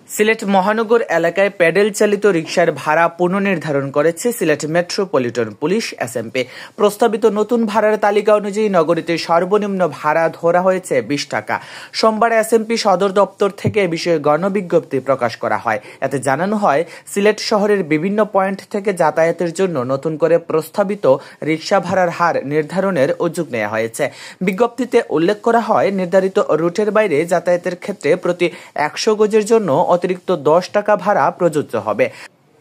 সিলেট মহানগর এলাকায় প্যাডেল চালিত রিকশার ভাড়া পুনর্নির্ধারণ করেছে সিলেট মেট্রোপলিটন পুলিশ এসএমপি। প্রস্তাবিত নতুন ভাড়ার তালিকা অনুযায়ী নগরীতে সর্বনিম্ন ভাড়া ধরা হয়েছে 20 টাকা। সোমবার এসএমপি সদর দপ্তর থেকে এ বিষয়ে গণবিজ্ঞপ্তি প্রকাশ করা হয়। এতে জানানো হয়, সিলেট শহরের বিভিন্ন পয়েন্ট থেকে যাতায়াতের জন্য নতুন করে প্রস্তাবিত রিকশা ভাড়ার হার নির্ধারণের উদ্যোগ নেওয়া হয়েছে। বিজ্ঞপ্তিতে উল্লেখ করা হয়, নির্ধারিত রুটের বাইরে যাতায়াতের ক্ষেত্রে প্রতি 100 গজের জন্য অতিরিক্ত 10 টাকা ভাড়া প্রযোজ্য হবে।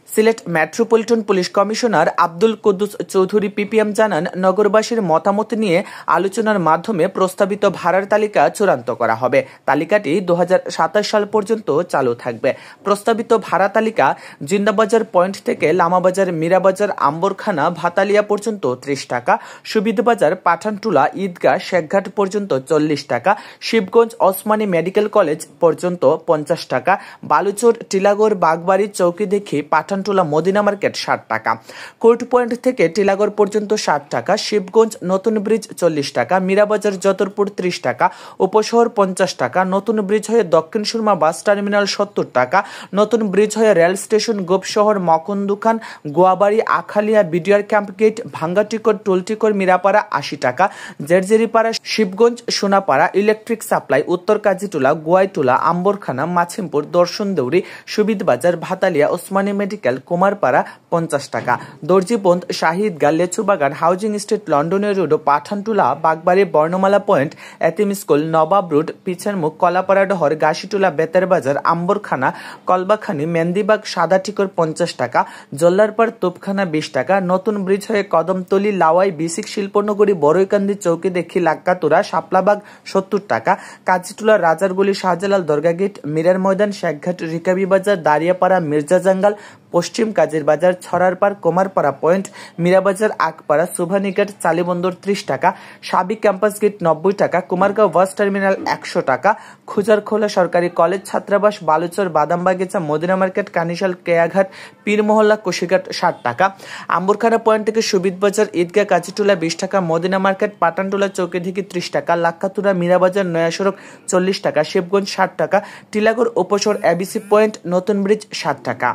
Sylhet metropolitan police commissioner Abdul Kuddus Chowdhury PPM জানান, নগরবাসীর মতামত নিয়ে আলোচনার মাধ্যমে প্রস্তাবিত ভাড়ার তালিকা চূড়ান্ত করা হবে। তালিকাটি 2027 সাল পর্যন্ত চালু থাকবে। প্রস্তাবিত ভাড়া তালিকা জিন্দাবাজার পয়েন্ট থেকে লামাবাজার, মীরাবাজার, আম্বরখানা, ভাতালিয়া পর্যন্ত 30 টাকা, সুবিধবাজার, পাঠানটুলা, ঈদগাহ, শেখঘাট পর্যন্ত 40 টাকা, শিবগঞ্জ ওসমানী মেডিকেল কলেজ পর্যন্ত 50 টাকা, বালুচর, টিলাগড়, বাগবাড়ি, চৌকিদিঘি, পাঠানটুলা, মদিনা মার্কেট 60 টাকা, কোর্ট পয়েন্ট থেকে টিলাগড় পর্যন্ত 60 টাকা, শিবগঞ্জ নতুন ব্রিজ 40 টাকা, মীরাবাজার যতরপুর 30 টাকা, উপশহর 50 টাকা, নতুন ব্রিজ হয়ে দক্ষিণ সুরমা বাস টার্মিনাল 70 টাকা, নতুন ব্রিজ হয়ে rail station, Gopshahar, Makandukhan, Goyabari, Akhalia, BDR camp gate, Bhangatikor, Tultikor, Mirapara 80 টাকা, Jerjeripara, Shibganj, Sonapara, electric supply, Uttar Kajitula, Goyaitula, Ambarkhana, Machimpur, Darshandeuri, Subidbazar, Bhatalia, Osmani medical, Kumarpara 50 টাকা, দর্জিবন্ধ, শাহিদগাঁ, লেচুবাগান, হাউজিং স্ট্রিট, লন্ডনের রোড, পাঠানটুলা, বাগবাড়ি, বর্ণমালা পয়েন্ট, এতিম স্কুল, নবাব রোড, পিছারমুখ, কলাপাড়া ডহর, গাশিটুলা, বেতারবাজার, আম্বরখানা, কলবাখানি, মেন্দিবাগ, সাদাটিকর 50 টাকা, জল্লারপাড়, তোপখানা 20 টাকা, নতুন ব্রিজ হয়ে কদমতলি, লাওয়াই, বিসিক, শিল্পনগরী, বড়ইকান্দি, চৌকিদিঘি, লাক্কাতুরা, শাপলাবাগ 70 টাকা, কাজীটুলা, রাজারগুলি, শাহজালাল, দরগা গেট, মিরার ময়দান, শেখঘাট, রিকাবি বাজার, দাঁড়িয়াপাড়া, মির্জা জাঙ্গাল, পশ্চিম কাজীর বাজার, ছড়ারপাড়, কোমারপাড়া পয়েন্ট, মীরাবাজার, আগপাড়া, সুভানিঘাট, চালিবন্দর 30 টাকা, সাবিক ক্যাম্পাস গেট 90 টাকা, কুমারগাঁও বাস টার্মিনাল 100 টাকা, খুজারখোলা সরকারি কলেজ ছাত্রাবাস, বালুচর, বাদামবাগিচা, মদিনা মার্কেট, কানিশাল, কেয়াঘাট, পীরমহল্লা, কুশিঘাট 60 টাকা, আম্বরখানা পয়েন্ট থেকে সুবিধবাজার, ঈদগাহ, কাজীটুলা 20 টাকা, মদিনা মার্কেট, পাটানটুলা, চৌকিদিঘি 30 টাকা, লাক্কাতুরা, মীরাবাজার, নয়া সড়ক 40 টাকা, শিবগঞ্জ 60 টাকা, টিলাগড় উপশহর, এবিসি পয়েন্ট, নতুন ব্রিজ 60 টাকা।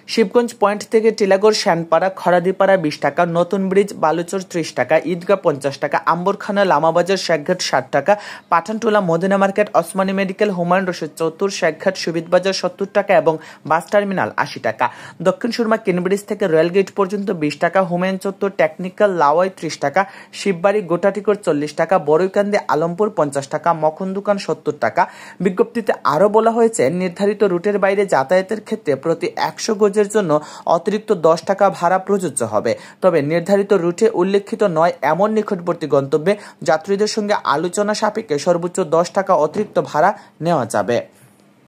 শিবগঞ্জ পয়েন্ট থেকে টিলাগড়, শ্যানপাড়া, খরাদিপাড়া 20 টাকা, নতুন ব্রিজ, বালুচর 30 টাকা, ঈদগাহ 50 টাকা, আম্বরখানা, লামাবাজার, শেখঘাট 60 টাকা, পাঠানটুলা, মদিনা মার্কেট, ওসমানী মেডিকেল, হুমায়ুন রশিদ চৌতুর, শেখঘাট, সুবিধবাজার 70 টাকা এবং বাস টার্মিনাল 80 টাকা, দক্ষিণ সুরমা কেনব্রিজ থেকে রেলগেট পর্যন্ত 20 টাকা, হুমায়ুন চত্বর, টেকনিক্যাল, লাওয়াই 30 টাকা, শিববাড়ি, গোটাটিকর 40 টাকা, বড়ইকান্দি, আলমপুর 50 টাকা, মখনদুকান 70 টাকা। বিজ্ঞপ্তিতে আরও বলা হয়েছে, নির্ধারিত রুটের বাইরে যাতায়াতের ক্ষেত্রে প্রতি 100 গজ জন্য অতিরিক্ত 10 টাকা ভাড়া প্রযোজ্য হবে। তবে নির্ধারিত রুটে উল্লেখিত নয় এমন নিকটবর্তী গন্তব্যে যাত্রীদের সঙ্গে আলোচনা সাপেক্ষে সর্বোচ্চ 10 টাকা অতিরিক্ত ভাড়া নেওয়া যাবে।